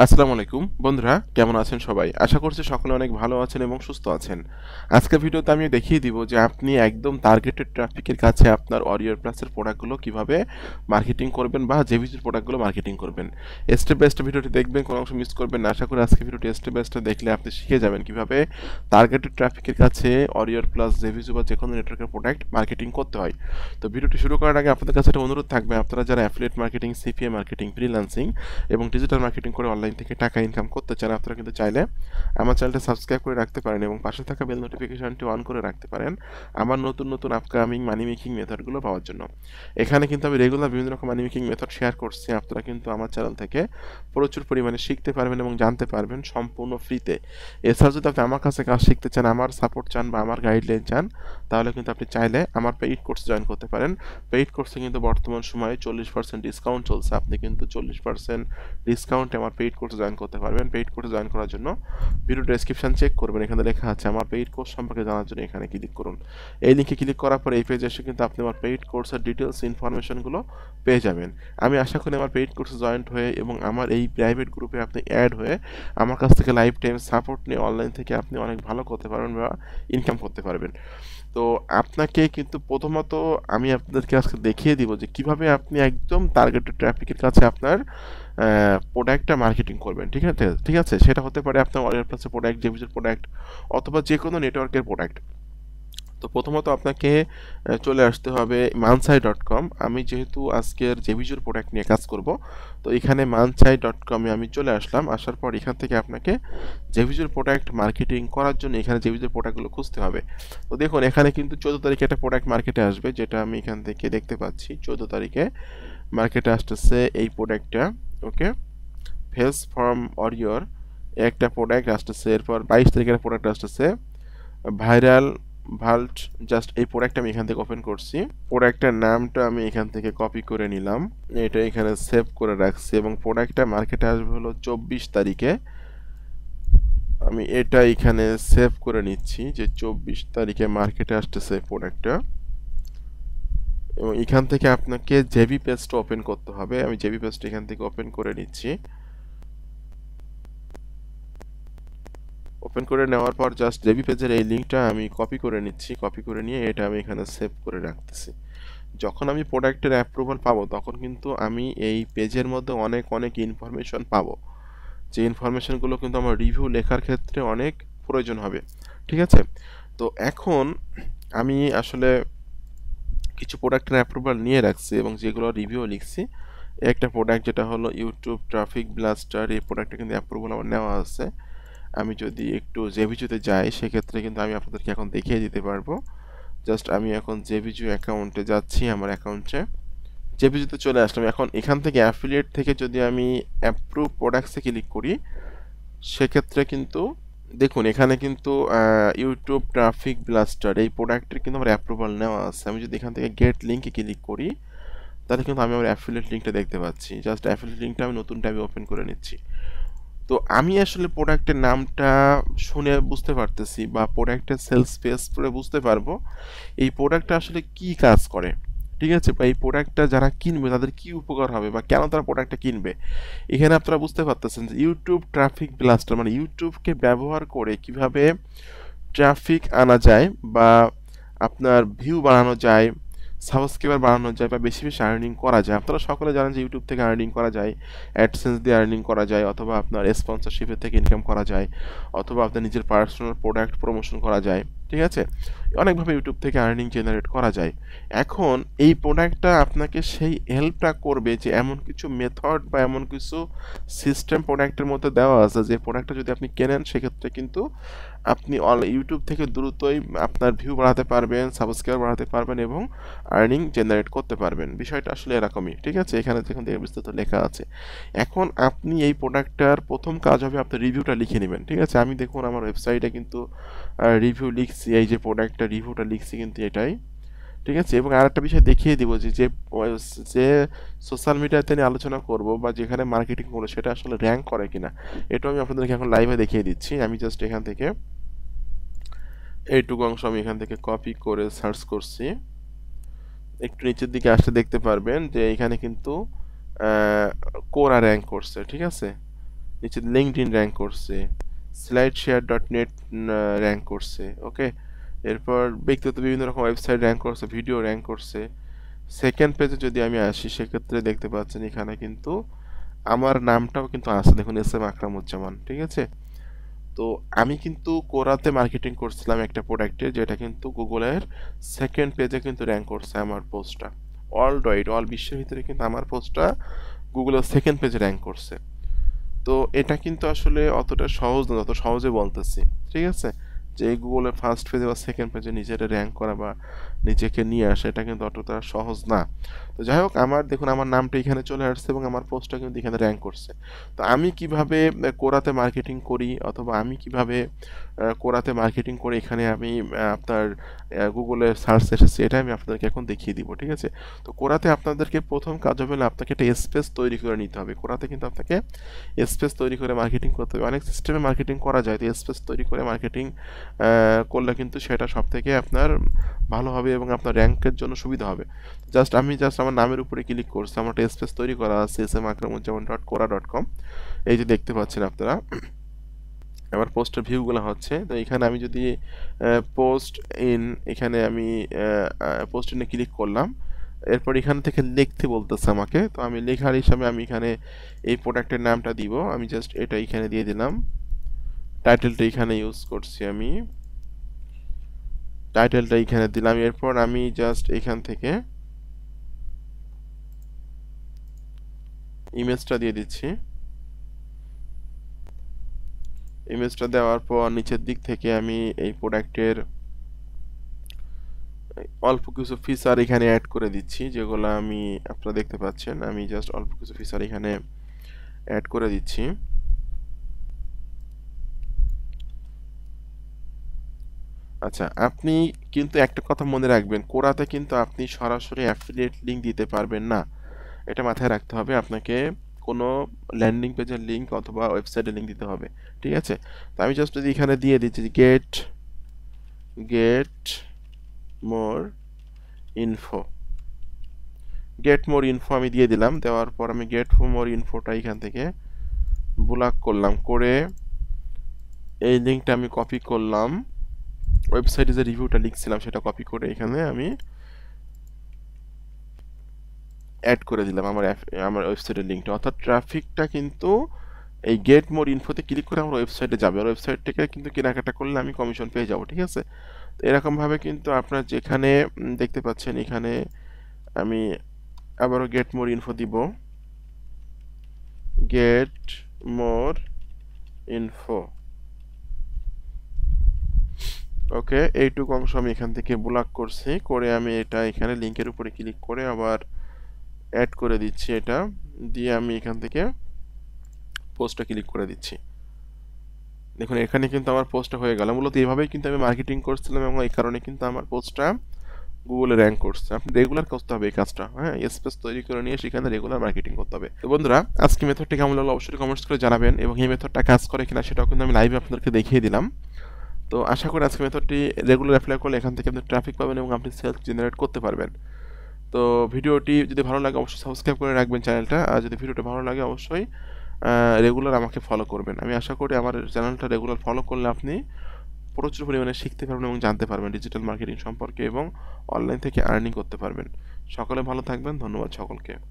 আসসালামু আলাইকুম বন্ধুরা, কেমন আছেন সবাই? আশা করছি সকলে অনেক ভালো আছেন এবং সুস্থ আছেন। আজকের ভিডিওতে আমি দেখিয়ে দিব যে আপনি একদম টার্গেটেড ট্রাফিকের কাছে আপনার অডিও প্লাসের প্রোডাক্টগুলো কিভাবে মার্কেটিং করবেন বা জেভিজির প্রোডাক্টগুলো মার্কেটিং করবেন। স্টেপ বাই স্টেপ ভিডিওটি দেখবেন, কোনো অংশ মিস করবেন না। আশা করি আজকে ভিডিওটি স্টেপ বাই স্টেপ দেখলে আপনি শিখে যাবেন কিভাবে টার্গেটেড ট্রাফিকের কাছে অডিও প্লাস জেভিজি বা যে কোনো নেটওয়ার্কের প্রোডাক্ট মার্কেটিং করতে হয়। তো ভিডিওটি শুরু করার আগে আপনাদের কাছে একটা অনুরোধ থাকবে, আপনারা যারা affiliate marketing, CPA marketing, freelancing এবং ডিজিটাল মার্কেটিং করে অনলাইন থেকে টাকা ইনকাম করতে চান, আপনারা কিন্তু চাইলে আমার চ্যানেলটা সাবস্ক্রাইব করে রাখতে পারেন এবং পাশে থাকা বেল নোটিফিকেশনটি অন করে রাখতে পারেন আমার নতুন নতুন আপকামিং মানি মেকিং মেথডগুলো পাওয়ার জন্য। এখানে কিন্তু আমি রেগুলার বিভিন্ন রকম মানি মেকিং মেথড শেয়ার করছি। আপনারা কিন্তু আমার চ্যানেল থেকে প্রচুর পরিমাণে শিখতে পারবেন এবং জানতে পারবেন সম্পূর্ণ ফ্রিতে। এছাড়া যদি আপনি আমার কাছে কাজ শিখতে চান, আমার সাপোর্ট চান বা আমার গাইডলাইন চান, তাহলে কিন্তু আপনি চাইলে আমার পেইড কোর্সে জয়েন করতে পারেন। পেইড কোর্সে কিন্তু বর্তমান সময়ে 40% ডিসকাউন্ট চলছে। আপনি কিন্তু 40% ডিসকাউন্টে আমার পেইড কোর্সে জয়েন করতে পারবেন। পেইড কোর্সে জয়েন করার জন্য ভিডিও ডেসক্রিপশন চেক করবেন, এখানে লেখা আছে আমার পেইড কোর্স সম্পর্কে জানার জন্য এখানে ক্লিক করুন। এই লিঙ্কে ক্লিক করার পর এই পেজে এসে কিন্তু আপনি আমার পেইড কোর্সের ডিটেলস ইনফরমেশনগুলো পেয়ে যাবেন। আমি আশা করি আমার পেইড কোর্সে জয়েন্ট হয়ে এবং আমার এই প্রাইভেট গ্রুপে আপনি অ্যাড হয়ে আমার কাছ থেকে লাইফ টাইম সাপোর্ট নিয়ে অনলাইন থেকে আপনি অনেক ভালো করতে পারবেন বা ইনকাম করতে পারবেন। তো আপনাকে কিন্তু প্রথমত আমি আপনাদেরকে আজকে দেখিয়ে দিব যে কিভাবে আপনি একদম টার্গেটেড ট্রাফিকের কাছে আপনার প্রোডাক্টটা মার্কেটিং করবেন। ঠিক আছে, সেটা হতে পারে আপনার অডিও প্লাসের প্রোডাক্ট, জেভিজের প্রোডাক্ট অথবা যে কোনো নেটওয়ার্কের প্রোডাক্ট। তো প্রথমত আপনাকে চলে আসতে হবে মানসাই.com। আমি যেহেতু আজকের জেভিজুর প্রোডাক্ট নিয়ে কাজ করব, তো এখানে মানসাই.com-এ আমি চলে আসলাম। আসার পর এখান থেকে আপনাকে জেভিজুর প্রোডাক্ট মার্কেটিং করার জন্য এখানে জেভিজুর প্রোডাক্টগুলো খুঁজতে হবে। তো দেখুন এখানে কিন্তু 14 তারিখে একটা প্রোডাক্ট মার্কেটে আসবে, যেটা আমি এখান থেকে দেখতে পাচ্ছি। 14 তারিখে মার্কেটে আসতেছে এই প্রোডাক্টটা। ওকে, ফেস ফর্ম অডিওর একটা প্রোডাক্ট আসতেছে। এরপর 22 তারিখের প্রোডাক্ট আসতেছে ভাইরাল ভাল্ট। জাস্ট এই প্রোডাক্টটা আমি এখান থেকে ওপেন করছি। প্রোডাক্টের নামটা আমি এখান থেকে কপি করে নিলাম, এটা এখানে সেভ করে রাখছি এবং প্রোডাক্টটা মার্কেটে আসবে হলো 24 তারিখে। আমি এটা এখানে সেভ করে নিচ্ছি যে 24 তারিখে মার্কেটে আসতেছে প্রোডাক্টটা। এবং এখান থেকে আপনাকে জেবি পেজটা ওপেন করতে হবে। আমি জেবি পেজটা এখান থেকে ওপেন করে নিচ্ছি। ওপেন করে নেওয়ার পর জাস্ট জেবি পেজের এই লিঙ্কটা আমি কপি করে নিচ্ছি। কপি করে নিয়ে এটা আমি এখানে সেভ করে রাখতেছি। যখন আমি প্রোডাক্টের অ্যাপ্রুভাল পাবো তখন কিন্তু আমি এই পেজের মধ্যে অনেক অনেক ইনফরমেশন পাবো, যে ইনফরমেশনগুলো কিন্তু আমার রিভিউ লেখার ক্ষেত্রে অনেক প্রয়োজন হবে। ঠিক আছে, তো এখন আমি আসলে কিছু প্রোডাক্টের অ্যাপ্রুভাল নিয়ে রাখছি এবং যেগুলো রিভিউ লিখছি। একটা প্রোডাক্ট যেটা হলো ইউটিউব ট্রাফিক ব্লাস্টার, এই প্রোডাক্টটা কিন্তু অ্যাপ্রুভাল আমার নেওয়া আছে। আমি যদি একটু জেভিজুতে যাই সেক্ষেত্রে কিন্তু আমি আপনাদেরকে এখন দেখিয়ে দিতে পারবো। জাস্ট আমি এখন জেভিজু অ্যাকাউন্টে যাচ্ছি, আমার অ্যাকাউন্টে জেভিজুতে চলে আসলাম। এখন এখান থেকে অ্যাফিলিয়েট থেকে যদি আমি অ্যাপ্রুভ প্রোডাক্টসে ক্লিক করি সেক্ষেত্রে কিন্তু দেখুন এখানে কিন্তু ইউটিউব ট্রাফিক ব্লাস্টার এই প্রোডাক্টের কিন্তু আমার অ্যাপ্রুভাল নেওয়া আছে। আমি যদি এখান থেকে গেট লিঙ্কে ক্লিক করি তাহলে কিন্তু আমি আমার অ্যাফিলিয়েট লিঙ্কটা দেখতে পাচ্ছি। জাস্ট অ্যাফিলিয়েট লিঙ্কটা আমি নতুন ট্যাবে ওপেন করে নিচ্ছি। তো আমি আসলে প্রোডাক্টের নামটা শুনে বুঝতে পারতেছি বা প্রোডাক্টের সেলস পেজ পড়ে বুঝতে পারবো এই প্রোডাক্টটা আসলে কি কাজ করে। ঠিক আছে, বা এই প্রোডাক্টটা যারা কিনবে তাদের কি উপকার হবে বা কেন তারা প্রোডাক্টটা কিনবে। এখানে আপনারা বুঝতে পারতেছেন যে ইউটিউব ট্রাফিক ব্লাস্টার মানে ইউটিউবকে ব্যবহার করে কিভাবে ট্রাফিক আনা যায় বা আপনার ভিউ বাড়ানো যায়, সাবস্ক্রাইবার বাড়ানো যায় বা বেশি বেশি আর্নিং করা যায়। আপনারা সকলে জানেন যে ইউটিউব থেকে আর্নিং করা যায়, অ্যাডসেন্স দিয়ে আর্নিং করা যায়, অথবা আপনার স্পন্সরশিপের থেকে ইনকাম করা যায়, অথবা আপনার নিজের পার্সোনাল প্রোডাক্ট প্রমোশন করা যায়। ঠিক আছে, অনেকভাবে ইউটিউব থেকে আর্নিং জেনারেট করা যায়। এখন এই প্রোডাক্টটা আপনাকে সেই হেল্পটা করবে যে এমন কিছু মেথড বা এমন কিছু সিস্টেম প্রোডাক্টের মধ্যে দেওয়া আছে যে প্রোডাক্টটা যদি আপনি কেনেন সেক্ষেত্রে কিন্তু আপনি ইউটিউব থেকে দ্রুতই আপনার ভিউ বাড়াতে পারবেন, সাবস্ক্রাইবার বাড়াতে পারবেন এবং আর্নিং জেনারেট করতে পারবেন। বিষয়টা আসলে এরকমই। ঠিক আছে, এখানে যেখান থেকে বিস্তারিত লেখা আছে। এখন আপনি এই প্রোডাক্টটার প্রথম কাজ হবে আপনার রিভিউটা লিখে নেবেন। ঠিক আছে, আমি দেখুন আমার ওয়েবসাইটে কিন্তু রিভিউ লিখছি, এই যে প্রোডাক্টটা রিভিউটা লিখছি কিন্তু এটাই। ঠিক আছে, এবং আরেকটা বিষয় দেখিয়ে দিব যে যে যে সোশ্যাল মিডিয়াতে নিয়ে আলোচনা করব বা যেখানে মার্কেটিং করবো সেটা আসলে র্যাঙ্ক করে কিনা এটাও আমি আপনাদেরকে এখন লাইভে দেখিয়ে দিচ্ছি। আমি জাস্ট এখান থেকে এইটুকু অংশ আমি এখান থেকে কপি করে সার্চ করছি। একটু নিচের দিকে আসলে দেখতে পারবেন যে এখানে কিন্তু কোরা র্যাঙ্ক করছে। ঠিক আছে, নিচে লিঙ্কডইন র্যাঙ্ক করছে, slideshare.net র্যাঙ্ক করছে। ওকে, এরপর ব্যক্তিগত বিভিন্ন রকম ওয়েবসাইট র্যাঙ্ক করছে, ভিডিও র্যাঙ্ক করছে। সেকেন্ড পেজে যদি আমি আসি সেক্ষেত্রে দেখতে পাচ্ছেন এখানে কিন্তু আমার নামটাও কিন্তু আছে, দেখুন SM আকরামুজ্জামান, ঠিক আছে। তো আমি কিন্তু কোরাতে মার্কেটিং করছিলাম একটা প্রোডাক্টের, যেটা কিন্তু গুগলের সেকেন্ড পেজে কিন্তু র্যাঙ্ক করছে আমার পোস্টটা। অল বিশ্বের ভিতরে কিন্তু আমার পোস্টটা গুগলের সেকেন্ড পেজে র্যাঙ্ক করছে। তো এটা কিন্তু আসলে অতটা সহজ না যত সহজে বলতেছি, ঠিক আছে। যে গুগলের ফার্স্ট পেজে বা সেকেন্ড পেজে নিজের র্যাঙ্ক করা বা নিজেকে নিয়ে আসা, এটা কিন্তু অতটা সহজ না। তো যাই হোক, আমার দেখুন আমার নামটা এখানে চলে আসছে এবং আমার পোস্টটা কিন্তু এখানে র্যাঙ্ক করছে। তো আমি কিভাবে কোরাতে মার্কেটিং করি, অথবা আমি কিভাবে কোরাতে মার্কেটিং করে এখানে আমি আপনার গুগলে সার্চ এসেছি, এটা আমি আপনাদেরকে এখন দেখিয়ে দিব, ঠিক আছে। তো কোরাতে আপনাদেরকে প্রথম কাজ হবে, আপনাকে একটা স্পেস তৈরি করে নিতে হবে। কোরাতে কিন্তু আপনাকে স্পেস তৈরি করে মার্কেটিং করতে হবে। অনেক সিস্টেমে মার্কেটিং করা যায়, তো স্পেস তৈরি করে মার্কেটিং করলে কিন্তু সেটা সব থেকে আপনার ভালো হবে এবং আপনার র্যাঙ্কের জন্য সুবিধা হবে। আমি আমার নামের উপরে ক্লিক করছি, আমার একটা স্পেস তৈরি করা আছে smakramujjaman.quora.com। এই যে দেখতে পাচ্ছেন আপনারা আমার পোস্টের ভিউগুলো হচ্ছে। তো এখানে আমি যদি পোস্ট ইন, এখানে আমি পোস্ট ইনে ক্লিক করলাম, এরপর এখান থেকে লিখতে বলতেছে আমাকে। তো আমি লেখার হিসাবে আমি এখানে এই প্রোডাক্টের নামটা দিব, আমি জাস্ট এটা এখানে দিয়ে দিলাম। টাইটেলটা এখানে ইউজ করছি, আমি টাইটেলটা এখানে দিলাম। এরপর আমি জাস্ট এখান থেকে ইমেজটা দিয়ে দিচ্ছি। ইমেজটা দেওয়ার পর নিচের দিক থেকে আমি এই প্রোডাক্টের অল্প কিছু ফিচার এখানে অ্যাড করে দিচ্ছি, যেগুলো আমি আপনারা দেখতে পাচ্ছেন। আমি জাস্ট অল্প কিছু ফিচার এখানে অ্যাড করে দিচ্ছি। আচ্ছা, আপনি কিন্তু একটা কথা মনে রাখবেন, কোরাতে কিন্তু আপনি সরাসরি অ্যাফিলিয়েট লিঙ্ক দিতে পারবেন না, এটা মাথায় রাখতে হবে। আপনাকে কোনো ল্যান্ডিং পেজের লিঙ্ক অথবা ওয়েবসাইটের লিঙ্ক দিতে হবে, ঠিক আছে। তো আমি জাস্ট যদি এখানে দিয়ে দিচ্ছি গেট মোর ইনফো, আমি দিয়ে দিলাম। দেওয়ার পর আমি গেট মোর ইনফোটা এখান থেকে ব্লক করলাম, করে এই লিঙ্কটা আমি কপি করলাম, ওয়েবসাইটে যে রিভিউটা লিখছিলাম সেটা কপি করে এখানে আমি অ্যাড করে দিলাম আমার ওয়েবসাইটের লিঙ্কটা। অর্থাৎ ট্রাফিকটা কিন্তু এই গেট মোর ইনফোতে ক্লিক করে আমার ওয়েবসাইটে যাবে, আর ওয়েবসাইট থেকে কিন্তু কেনাকাটা করলে আমি কমিশন পেয়ে যাব, ঠিক আছে। তো এরকমভাবে কিন্তু আপনার যেখানে দেখতে পাচ্ছেন, এখানে আমি আবারও গেট মোর ইনফো দিব, গেট মোর ইনফো। ওকে, এইটুকু অংশ আমি এখান থেকে ব্লক করছি, করে আমি এটা এখানে লিঙ্কের উপরে ক্লিক করে আবার অ্যাড করে দিচ্ছি। এটা দিয়ে আমি এখান থেকে পোস্টটা ক্লিক করে দিচ্ছি। দেখুন এখানে কিন্তু আমার পোস্টটা হয়ে গেল। মূলত এইভাবেই কিন্তু আমি মার্কেটিং করছিলাম এবং এই কারণে কিন্তু আমার পোস্টটা গুগলে র্যাঙ্ক করছে। আপনি রেগুলার করতে হবে এই কাজটা, হ্যাঁ, স্পেস তৈরি করে নিয়ে সেখানে রেগুলার মার্কেটিং করতে হবে। তো বন্ধুরা, আজকে মেথডটি কেমন লাগলো অবশ্যই কমেন্টস করে জানাবেন, এবং এই মেথডটা কাজ করে কিনা সেটাও কিন্তু আমি লাইভে আপনাদেরকে দেখিয়ে দিলাম। তো আশা করি আজকে মেথডটি রেগুলার অ্যাপ্লাই করলে এখান থেকে আপনি ট্রাফিক পাবেন এবং আপনি সেলস জেনারেট করতে পারবেন। তো ভিডিওটি যদি ভালো লাগে অবশ্যই সাবস্ক্রাইব করে রাখবেন চ্যানেলটা, আর যদি ভিডিওটা ভালো লাগে অবশ্যই রেগুলার আমাকে ফলো করবেন। আমি আশা করি আমার চ্যানেলটা রেগুলার ফলো করলে আপনি প্রচুর পরিমাণে শিখতে পারবেন এবং জানতে পারবেন ডিজিটাল মার্কেটিং সম্পর্কে, এবং অনলাইন থেকে আর্নিং করতে পারবেন। সকলে ভালো থাকবেন, ধন্যবাদ সকলকে।